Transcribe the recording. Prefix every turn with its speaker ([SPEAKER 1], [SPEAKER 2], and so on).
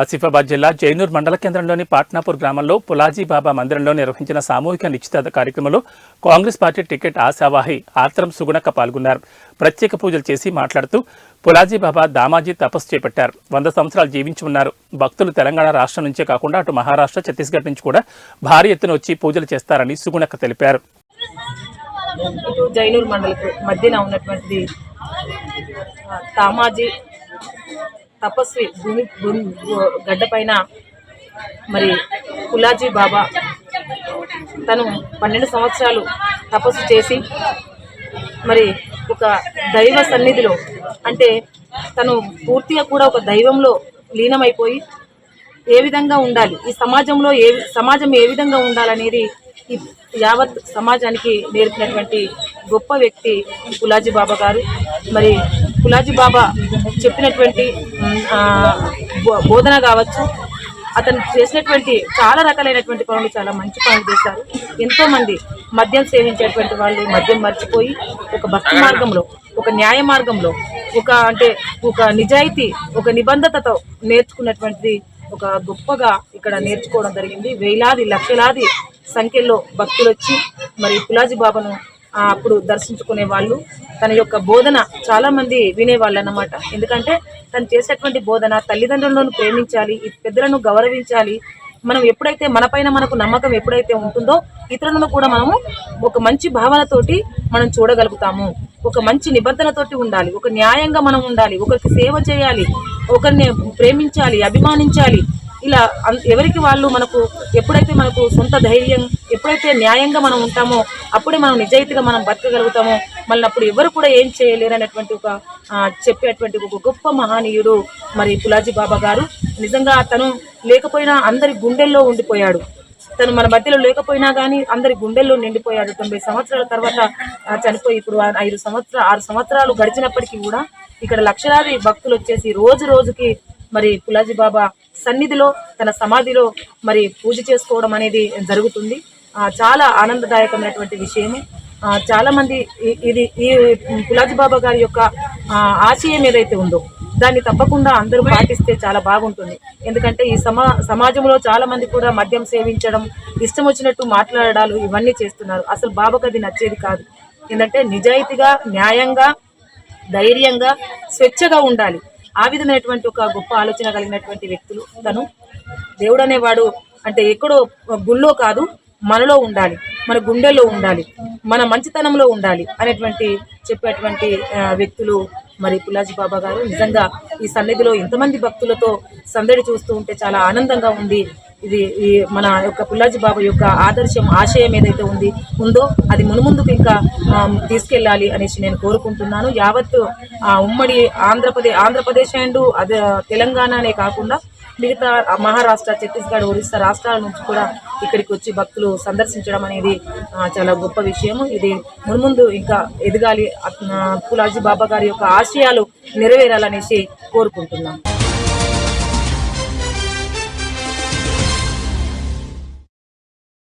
[SPEAKER 1] ఆసిఫాబాద్ జిల్లా జైనూర్ మండల కేంద్రంలోని పాట్నాపూర్ గ్రామంలో పులాజీ బాబా మందిరంలో నిర్వహించిన సామూహిక నిశ్చితార్థ కార్యక్రమంలో కాంగ్రెస్ పార్టీ టికెట్ ఆశావాహి ఆత్రం సుగుణక్క పాల్గొన్నారు. ప్రత్యేక పూజలు చేసి మాట్లాడుతూ పులాజీ బాబా దామాజీ తపస్సు చేపట్టారు. 100 సంవత్సరాలు జీవించి ఉన్నారు. భక్తులు తెలంగాణ రాష్ట్రం నుంచే కాకుండా అటు మహారాష్ట్ర, ఛత్తీస్గఢ్ నుంచి కూడా భారీ ఎత్తున వచ్చి పూజలు చేస్తారని సుగుణక్క తెలిపారు.
[SPEAKER 2] జైనూర్ మండలకు మధ్యన ఉన్నటువంటి దామాజీ తపస్వి భూమి గడ్డపైన మరి పులాజీ బాబా తను 12 సంవత్సరాలు తపస్సు చేసి మరి ఒక దైవ సన్నిధిలో అంటే తను పూర్తిగా కూడా ఒక దైవంలో లీనమైపోయి ఏ విధంగా ఉండాలి, ఈ సమాజంలో సమాజం ఏ విధంగా ఉండాలనేది ఈ యావత్ సమాజానికి నేర్పినటువంటి గొప్ప వ్యక్తి పులాజీ బాబా గారు. మరి పులాజీ బాబా చెప్పినటువంటి బోధన కావచ్చు, అతను చేసినటువంటి చాలా రకాలైనటువంటి పనులు, చాలా మంచి పనులు చేశారు. ఎంతోమంది మద్యం సేవించేటువంటి వాళ్ళు మద్యం మర్చిపోయి ఒక భక్తి మార్గంలో, ఒక న్యాయ మార్గంలో, ఒక నిజాయితీ, ఒక నిబంధతతో నేర్చుకున్నటువంటిది ఒక గొప్పగా ఇక్కడ నేర్చుకోవడం జరిగింది. వేలాది లక్షలాది సంఖ్యలో భక్తులు వచ్చి మరి పులాజీ బాబాను అప్పుడు దర్శించుకునే వాళ్ళు. తన యొక్క బోధన చాలా మంది వినేవాళ్ళు అన్నమాట. ఎందుకంటే తను చేసేటువంటి బోధన తల్లిదండ్రులను ప్రేమించాలి, పెద్దలను గౌరవించాలి. మనం ఎప్పుడైతే మనపైన మనకు నమ్మకం ఎప్పుడైతే ఉంటుందో ఇతరులను కూడా మనము ఒక మంచి భావనతోటి మనం చూడగలుగుతాము. ఒక మంచి నిబద్ధనతోటి ఉండాలి, ఒక న్యాయంగా మనం ఉండాలి, ఒకరికి సేవ చేయాలి, ఒకరిని ప్రేమించాలి, అభిమానించాలి. ఇలా ఎవరికి వాళ్ళు ఎప్పుడైతే మనకు సొంత ధైర్యం, ఎప్పుడైతే న్యాయంగా మనం ఉంటామో అప్పుడే మనం నిజాయితీగా మనం బతకగలుగుతామో. మళ్ళీ అప్పుడు ఎవరు కూడా ఏం చేయలేరు అనేటువంటి చెప్పేటువంటి ఒక గొప్ప మహనీయుడు మరి పులాజీ బాబా గారు. నిజంగా తను లేకపోయినా అందరి గుండెల్లో ఉండిపోయాడు. తను మన మధ్యలో లేకపోయినా కానీ అందరి గుండెల్లో నిండిపోయాడు. 90 సంవత్సరాల తర్వాత చనిపోయి ఇప్పుడు 6 సంవత్సరాలు గడిచినప్పటికీ కూడా ఇక్కడ లక్షలాది భక్తులు వచ్చేసి రోజు రోజుకి మరి పులాజీ బాబా సన్నిధిలో, తన సమాధిలో మరి పూజ చేసుకోవడం అనేది జరుగుతుంది. చాలా ఆనందదాయకమైనటువంటి విషయము. చాలా మంది ఈ పులాజీ బాబా గారి యొక్క ఆశయం ఏదైతే ఉందో దాన్ని తప్పకుండా అందరూ పాటిస్తే చాలా బాగుంటుంది. ఎందుకంటే ఈ సమాజంలో చాలా మంది కూడా మద్యం సేవించడం, ఇష్టం వచ్చినట్టు మాట్లాడాలు ఇవన్నీ చేస్తున్నారు. అసలు బాబాకు అది నచ్చేది కాదు. ఏంటంటే నిజాయితీగా, న్యాయంగా, ధైర్యంగా, స్వేచ్ఛగా ఉండాలి. ఆ విధమైనటువంటి ఒక గొప్ప ఆలోచన కలిగినటువంటి వ్యక్తులు. తను దేవుడు అనేవాడు అంటే ఎక్కడో గుళ్ళో కాదు, మనలో ఉండాలి, మన గుండెల్లో ఉండాలి, మన మంచితనంలో ఉండాలి అనేటువంటి చెప్పేటువంటి వ్యక్తులు మరి పులాజీ బాబా గారు. నిజంగా ఈ సన్నిధిలో ఇంతమంది భక్తులతో సందడి చూస్తూ ఉంటే చాలా ఆనందంగా ఉంది. ఈ మన యొక్క పులాజీ బాబా యొక్క ఆశయం ఏదైతే ఉందో అది మునుముందుకు ఇంకా తీసుకెళ్ళాలి అనేసి నేను కోరుకుంటున్నాను. యావత్తు ఉమ్మడి ఆంధ్రప్రదేశ్ అండ్ అది తెలంగాణనే కాకుండా మిగతా మహారాష్ట్ర, ఛత్తీస్గఢ్, ఒరిస్సా రాష్ట్రాల నుంచి కూడా ఇక్కడికి వచ్చి భక్తులు సందర్శించడం అనేది చాలా గొప్ప విషయము. ఇది మున్ముందు ఇంకా ఎదగాలి, పులాజీ బాబా గారి యొక్క ఆశయాలు నెరవేరాలనేసి కోరుకుంటున్నాను.